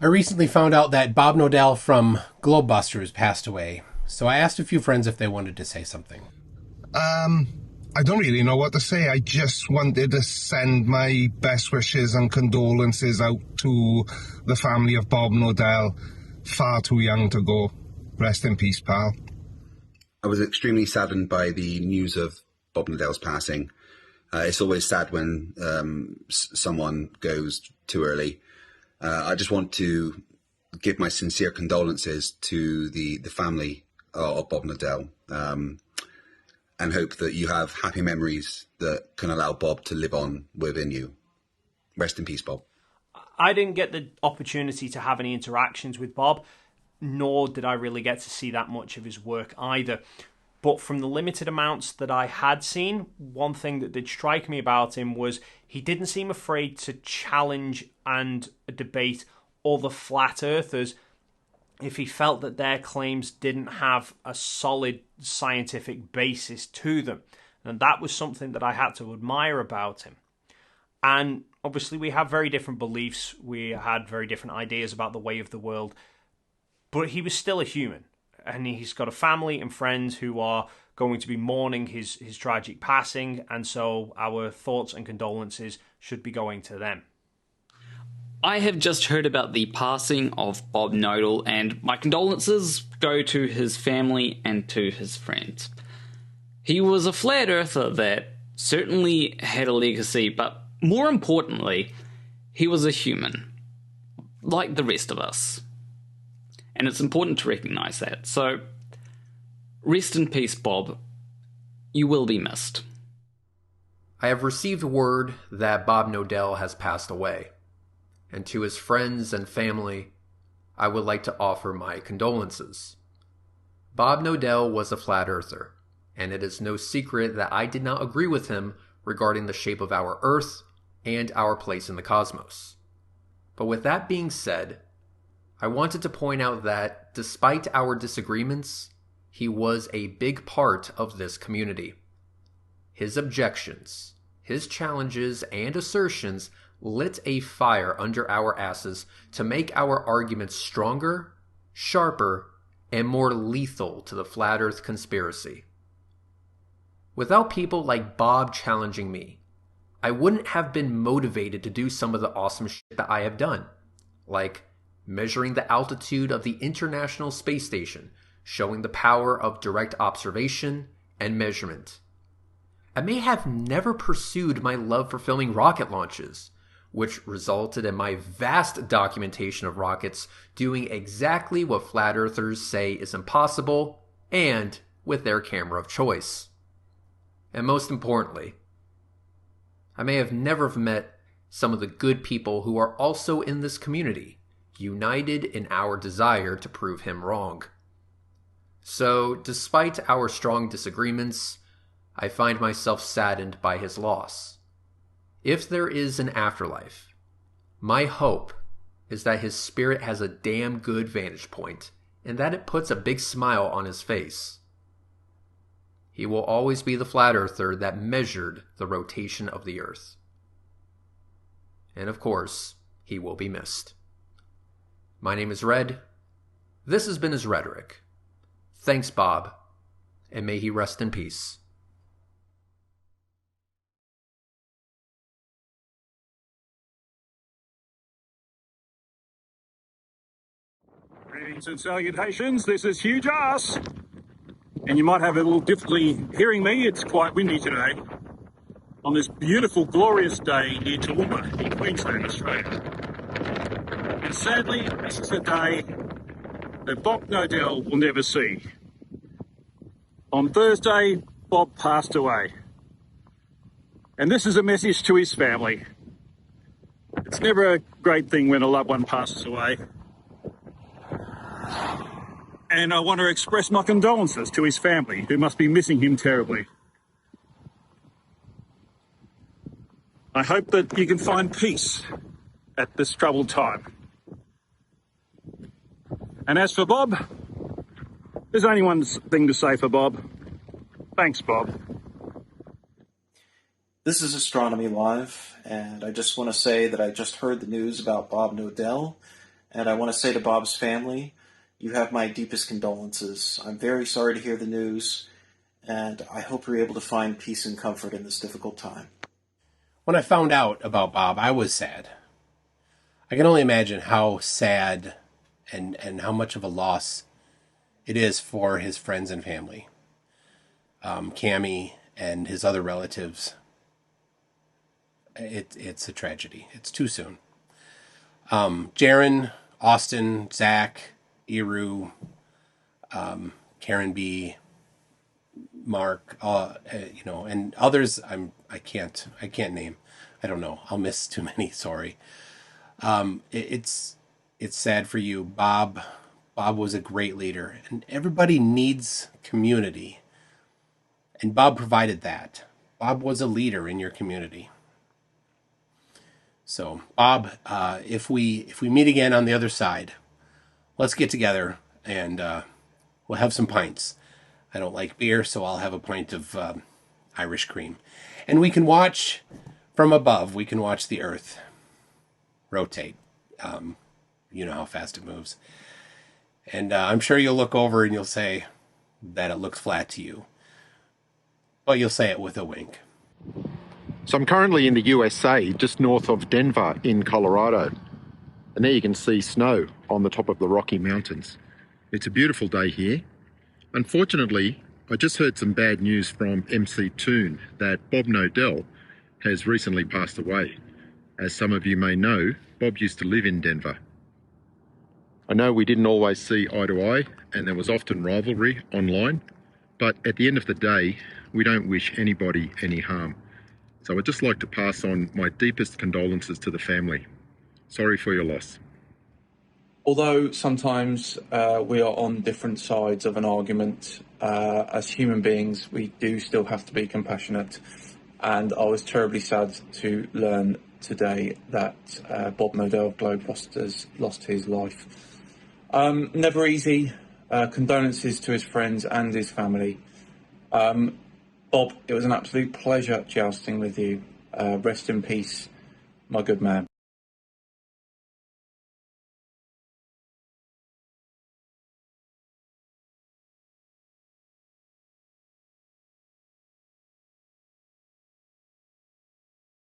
I recently found out that Bob Nodell from Globebusters passed away, so I asked a few friends if they wanted to say something. Um, I don't really know what to say. I just wanted to send my best wishes and condolences out to the family of Bob Nodell. Far too young to go. Rest in peace, pal. I was extremely saddened by the news of Bob Nadell's passing. It's always sad when someone goes too early. I just want to give my sincere condolences to the family of Bob Nadell, and hope that you have happy memories that can allow Bob to live on within you. Rest in peace, Bob. I didn't get the opportunity to have any interactions with Bob, nor did I really get to see that much of his work either. But from the limited amounts that I had seen, one thing that did strike me about him was he didn't seem afraid to challenge and debate all the flat earthers if he felt that their claims didn't have a solid scientific basis to them. And that was something that I had to admire about him. And obviously we have very different beliefs, we had very different ideas about the way of the world, but he was still a human. And he's got a family and friends who are going to be mourning his tragic passing, and so our thoughts and condolences should be going to them. I have just heard about the passing of Bob Nodell, and my condolences go to his family and to his friends. He was a flat earther that certainly had a legacy, but more importantly, he was a human, like the rest of us. And it's important to recognise that. So, rest in peace, Bob. You will be missed. I have received word that Bob Nodell has passed away. And to his friends and family, I would like to offer my condolences. Bob Nodell was a flat earther, and it is no secret that I did not agree with him regarding the shape of our Earth and our place in the cosmos. But with that being said, I wanted to point out that, despite our disagreements, he was a big part of this community. His objections, his challenges, and assertions lit a fire under our asses to make our arguments stronger, sharper, and more lethal to the Flat Earth conspiracy. Without people like Bob challenging me, I wouldn't have been motivated to do some of the awesome shit that I have done, like measuring the altitude of the International Space Station, showing the power of direct observation and measurement. I may have never pursued my love for filming rocket launches, which resulted in my vast documentation of rockets doing exactly what flat earthers say is impossible, and with their camera of choice. And most importantly, I may have never met some of the good people who are also in this community, united in our desire to prove him wrong. So, despite our strong disagreements, I find myself saddened by his loss. If there is an afterlife, my hope is that his spirit has a damn good vantage point, and that it puts a big smile on his face. He will always be the flat earther that measured the rotation of the Earth. And of course, he will be missed. My name is Red. This has been his rhetoric. Thanks, Bob, and may he rest in peace. Greetings and salutations, this is Huge Ass. And you might have a little difficulty hearing me, it's quite windy today. On this beautiful, glorious day near Toowoomba in Queensland, Australia. And sadly, this is a day that Bob Nodell will never see. On Thursday, Bob passed away. And this is a message to his family. It's never a great thing when a loved one passes away. And I want to express my condolences to his family, who must be missing him terribly. I hope that you can find peace at this troubled time. And as for Bob, there's only one thing to say for Bob. Thanks, Bob. This is Astronomy Live, and I just want to say that I just heard the news about Bob Nodell, And I want to say to Bob's family, you have my deepest condolences. I'm very sorry to hear the news, and I hope you're able to find peace and comfort in this difficult time. When I found out about Bob, I was sad. I can only imagine how sad and how much of a loss it is for his friends and family. Cammie and his other relatives. It's a tragedy. It's too soon. Jaron, Austin, Zach, Eru, Karen B, Mark, and others. I can't name. I don't know. I'll miss too many. Sorry. It's sad for you, Bob. Bob was a great leader, and everybody needs community. And Bob provided that. Bob was a leader in your community. So, Bob, if we meet again on the other side, let's get together and we'll have some pints. I don't like beer, so I'll have a pint of Irish cream. And we can watch from above. We can watch the Earth rotate. You know how fast it moves. And I'm sure you'll look over and you'll say that it looks flat to you. But you'll say it with a wink. So I'm currently in the USA, just north of Denver in Colorado. And there you can see snow on the top of the Rocky Mountains. It's a beautiful day here. Unfortunately, I just heard some bad news from MC Toon that Bob Nodell has recently passed away. As some of you may know, Bob used to live in Denver. I know we didn't always see eye to eye, and there was often rivalry online, but at the end of the day, we don't wish anybody any harm. So I'd just like to pass on my deepest condolences to the family. Sorry for your loss. Although sometimes we are on different sides of an argument, as human beings, we do still have to be compassionate. And I was terribly sad to learn today that Bob Nodell of Globebusters lost his life. Never easy. Condolences to his friends and his family. Bob, it was an absolute pleasure jousting with you. Rest in peace, my good man.